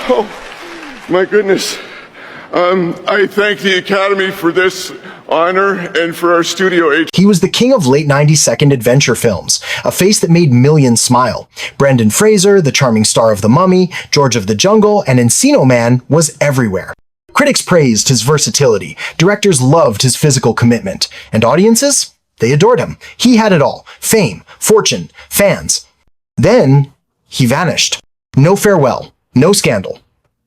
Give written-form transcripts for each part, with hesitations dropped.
Oh, my goodness. I thank the Academy for this honor and for our studio agent. He was the king of late 90s second adventure films, a face that made millions smile. Brendan Fraser, the charming star of The Mummy, George of the Jungle, and Encino Man was everywhere. Critics praised his versatility, directors loved his physical commitment, and audiences? They adored him. He had it all. Fame, fortune, fans. Then, he vanished. No farewell, no scandal,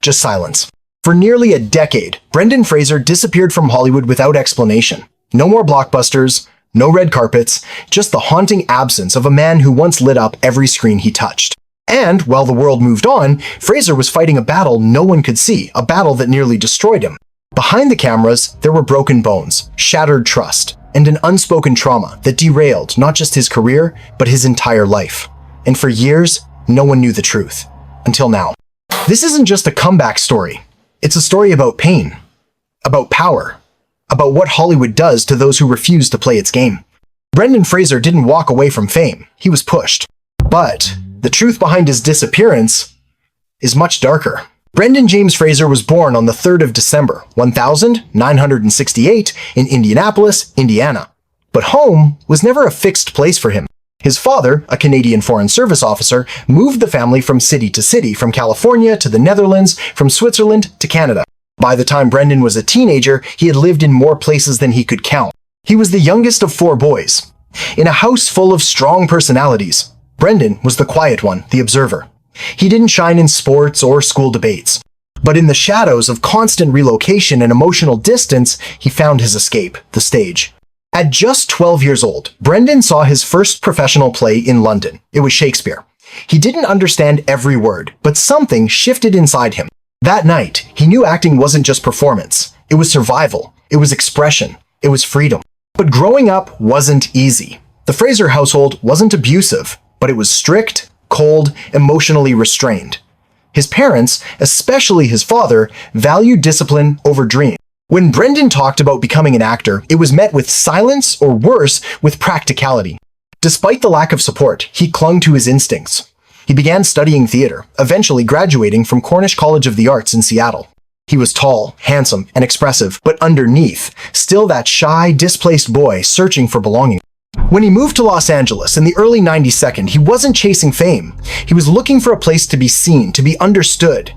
just silence. For nearly a decade, Brendan Fraser disappeared from Hollywood without explanation. No more blockbusters, no red carpets, just the haunting absence of a man who once lit up every screen he touched. And, while the world moved on, Fraser was fighting a battle no one could see, a battle that nearly destroyed him. Behind the cameras, there were broken bones, shattered trust, and an unspoken trauma that derailed not just his career, but his entire life. And for years, no one knew the truth. Until now. This isn't just a comeback story. It's a story about pain, about power, about what Hollywood does to those who refuse to play its game. Brendan Fraser didn't walk away from fame. He was pushed. But the truth behind his disappearance is much darker. Brendan James Fraser was born on the 3rd of December, 1968 in Indianapolis, Indiana. But home was never a fixed place for him. His father, a Canadian Foreign Service officer, moved the family from city to city, from California to the Netherlands, from Switzerland to Canada. By the time Brendan was a teenager, he had lived in more places than he could count. He was the youngest of 4 boys. In a house full of strong personalities, Brendan was the quiet one, the observer. He didn't shine in sports or school debates. But in the shadows of constant relocation and emotional distance, he found his escape, the stage. At just 12 years old, Brendan saw his first professional play in London. It was Shakespeare. He didn't understand every word, but something shifted inside him. That night, he knew acting wasn't just performance. It was survival. It was expression. It was freedom. But growing up wasn't easy. The Fraser household wasn't abusive, but it was strict, cold, emotionally restrained. His parents, especially his father, valued discipline over dreams. When Brendan talked about becoming an actor, it was met with silence or worse, with practicality. Despite the lack of support, he clung to his instincts. He began studying theater, eventually graduating from Cornish College of the Arts in Seattle. He was tall, handsome, and expressive, but underneath, still that shy, displaced boy searching for belonging. When he moved to Los Angeles in the early 92nd, he wasn't chasing fame. He was looking for a place to be seen, to be understood.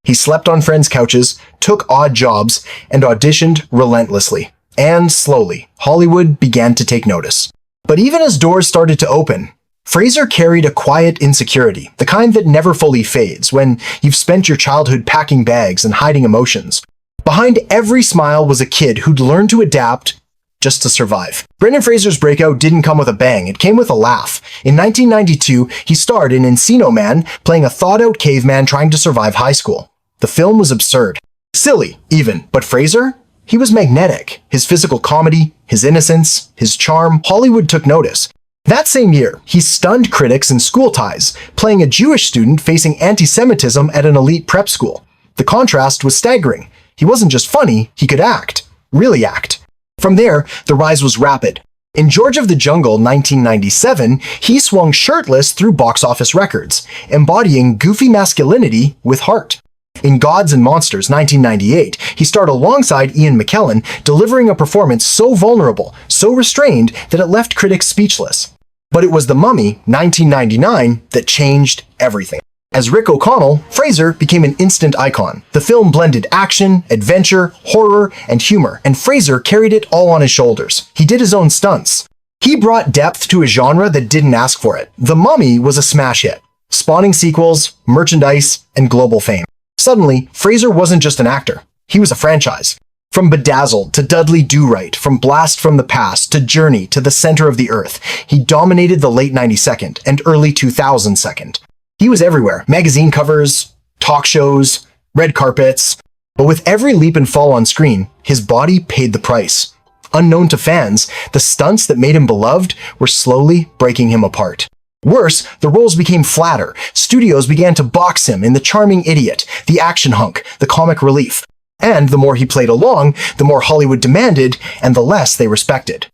He slept on friends' couches, took odd jobs, and auditioned relentlessly. And slowly, Hollywood began to take notice. But even as doors started to open, Fraser carried a quiet insecurity, the kind that never fully fades when you've spent your childhood packing bags and hiding emotions. Behind every smile was a kid who'd learned to adapt just to survive. Brendan Fraser's breakout didn't come with a bang, it came with a laugh. In 1992, he starred in Encino Man, playing a thawed-out caveman trying to survive high school. The film was absurd. Silly, even. But Fraser? He was magnetic. His physical comedy, his innocence, his charm, Hollywood took notice. That same year, he stunned critics in School Ties, playing a Jewish student facing anti-Semitism at an elite prep school. The contrast was staggering. He wasn't just funny, he could act. Really act. From there, the rise was rapid. In George of the Jungle, 1997, he swung shirtless through box office records, embodying goofy masculinity with heart. In Gods and Monsters, 1998, he starred alongside Ian McKellen, delivering a performance so vulnerable, so restrained, that it left critics speechless. But it was The Mummy, 1999, that changed everything. As Rick O'Connell, Fraser became an instant icon. The film blended action, adventure, horror, and humor, and Fraser carried it all on his shoulders. He did his own stunts. He brought depth to a genre that didn't ask for it. The Mummy was a smash hit, spawning sequels, merchandise, and global fame. Suddenly, Fraser wasn't just an actor. He was a franchise. From Bedazzled to Dudley Do-Right, from Blast from the Past to Journey to The Center of the Earth, he dominated the late 92nd and early 2002nd. He was everywhere. Magazine covers, talk shows, red carpets. But with every leap and fall on screen, his body paid the price. Unknown to fans, the stunts that made him beloved were slowly breaking him apart. Worse, the roles became flatter. Studios began to box him in the charming idiot, the action hunk, the comic relief. And the more he played along, the more Hollywood demanded, and the less they respected.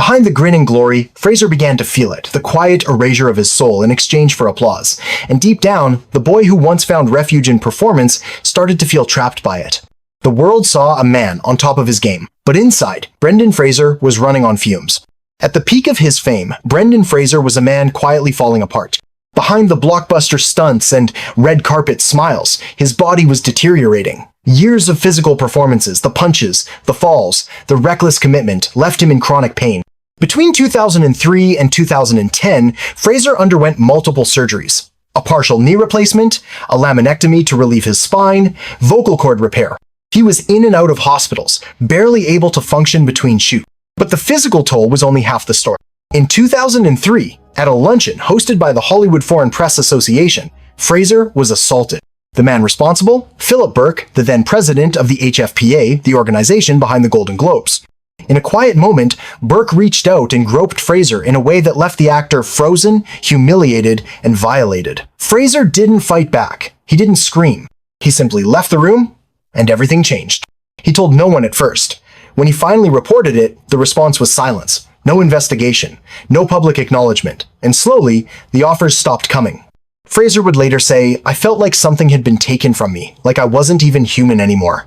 Behind the grin and glory, Fraser began to feel it, the quiet erasure of his soul in exchange for applause. And deep down, the boy who once found refuge in performance started to feel trapped by it. The world saw a man on top of his game, but inside, Brendan Fraser was running on fumes. At the peak of his fame, Brendan Fraser was a man quietly falling apart. Behind the blockbuster stunts and red carpet smiles, his body was deteriorating. Years of physical performances, the punches, the falls, the reckless commitment left him in chronic pain. Between 2003 and 2010, Fraser underwent multiple surgeries. A partial knee replacement, a laminectomy to relieve his spine, vocal cord repair. He was in and out of hospitals, barely able to function between shoots. But the physical toll was only half the story. In 2003, at a luncheon hosted by the Hollywood Foreign Press Association, Fraser was assaulted. The man responsible? Philip Burke, the then president of the HFPA, the organization behind the Golden Globes. In a quiet moment, Burke reached out and groped Fraser in a way that left the actor frozen, humiliated, and violated. Fraser didn't fight back. He didn't scream. He simply left the room, and everything changed. He told no one at first. When he finally reported it, the response was silence. No investigation, no public acknowledgement, and slowly, the offers stopped coming. Fraser would later say, "I felt like something had been taken from me, like I wasn't even human anymore."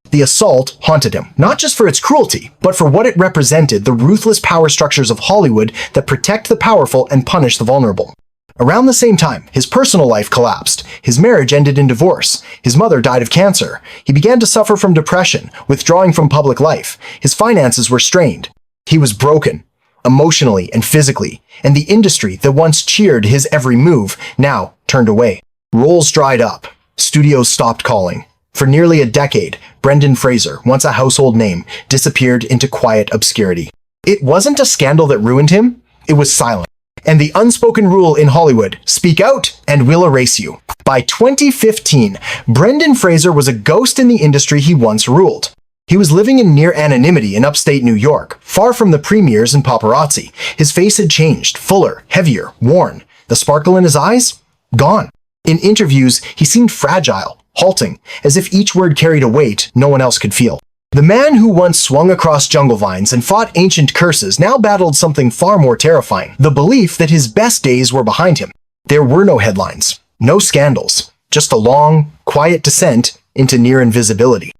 The assault haunted him, not just for its cruelty, but for what it represented, the ruthless power structures of Hollywood that protect the powerful and punish the vulnerable. Around the same time, his personal life collapsed. His marriage ended in divorce. His mother died of cancer. He began to suffer from depression, withdrawing from public life. His finances were strained. He was broken, emotionally and physically, and the industry that once cheered his every move now turned away. Roles dried up. Studios stopped calling. For nearly a decade, Brendan Fraser, once a household name, disappeared into quiet obscurity. It wasn't a scandal that ruined him, it was silent. And the unspoken rule in Hollywood, speak out and we'll erase you. By 2015, Brendan Fraser was a ghost in the industry he once ruled. He was living in near anonymity in upstate New York, far from the premieres and paparazzi. His face had changed, fuller, heavier, worn. The sparkle in his eyes? Gone. In interviews, he seemed fragile, halting, as if each word carried a weight no one else could feel. The man who once swung across jungle vines and fought ancient curses now battled something far more terrifying, the belief that his best days were behind him. There were no headlines, no scandals, just a long, quiet descent into near invisibility.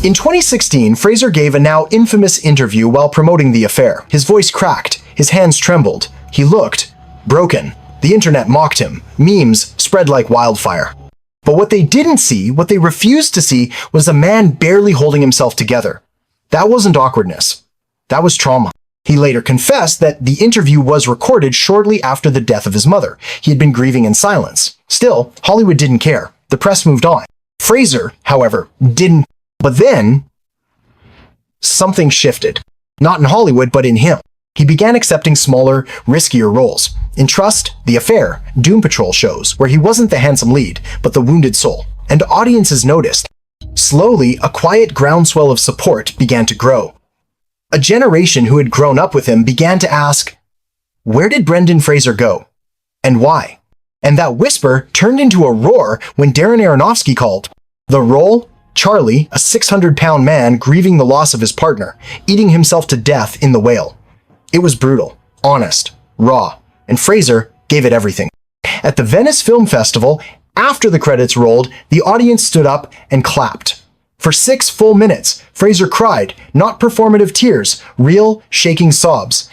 In 2016, Fraser gave a now infamous interview while promoting the affair. His voice cracked, his hands trembled, he looked broken. The internet mocked him. Memes spread like wildfire. But what they didn't see, what they refused to see, was a man barely holding himself together. That wasn't awkwardness. That was trauma. He later confessed that the interview was recorded shortly after the death of his mother. He had been grieving in silence. Still, Hollywood didn't care. The press moved on. Fraser, however, didn't. But then, something shifted. Not in Hollywood, but in him. He began accepting smaller, riskier roles. In Trust, The Affair, Doom Patrol shows, where he wasn't the handsome lead, but the wounded soul. And audiences noticed. Slowly, a quiet groundswell of support began to grow. A generation who had grown up with him began to ask, where did Brendan Fraser go? And why? And that whisper turned into a roar when Darren Aronofsky called. The role? Charlie, a 600-pound man grieving the loss of his partner, eating himself to death in The Whale. It was brutal, honest, raw, and Fraser gave it everything. At the Venice Film Festival, after the credits rolled, the audience stood up and clapped. For 6 full minutes, Fraser cried, not performative tears, real, shaking sobs.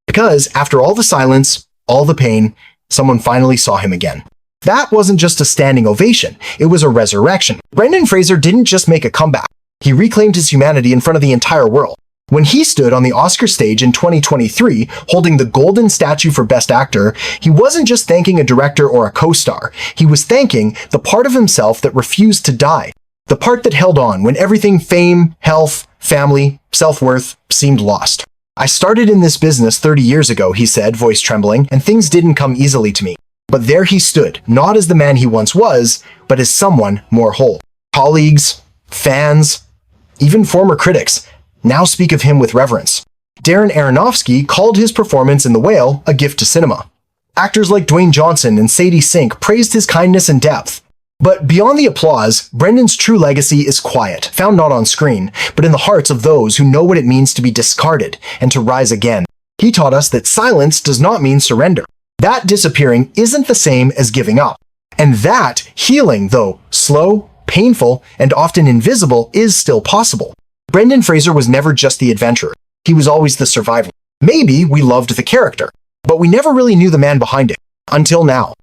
Because after all the silence, all the pain, someone finally saw him again. That wasn't just a standing ovation, it was a resurrection. Brendan Fraser didn't just make a comeback, he reclaimed his humanity in front of the entire world. When he stood on the Oscar stage in 2023, holding the Golden Statue for Best Actor, he wasn't just thanking a director or a co-star, he was thanking the part of himself that refused to die. The part that held on when everything fame, health, family, self-worth seemed lost. I started in this business 30 years ago, he said, voice trembling, and things didn't come easily to me. But there he stood, not as the man he once was, but as someone more whole. Colleagues, fans, even former critics now speak of him with reverence. Darren Aronofsky called his performance in The Whale a gift to cinema. Actors like Dwayne Johnson and Sadie Sink praised his kindness and depth. But beyond the applause, Brendan's true legacy is quiet, found not on screen, but in the hearts of those who know what it means to be discarded and to rise again. He taught us that silence does not mean surrender. That disappearing isn't the same as giving up. And that healing, though slow, painful, and often invisible, is still possible. Brendan Fraser was never just the adventurer. He was always the survivor. Maybe we loved the character, but we never really knew the man behind it. Until now.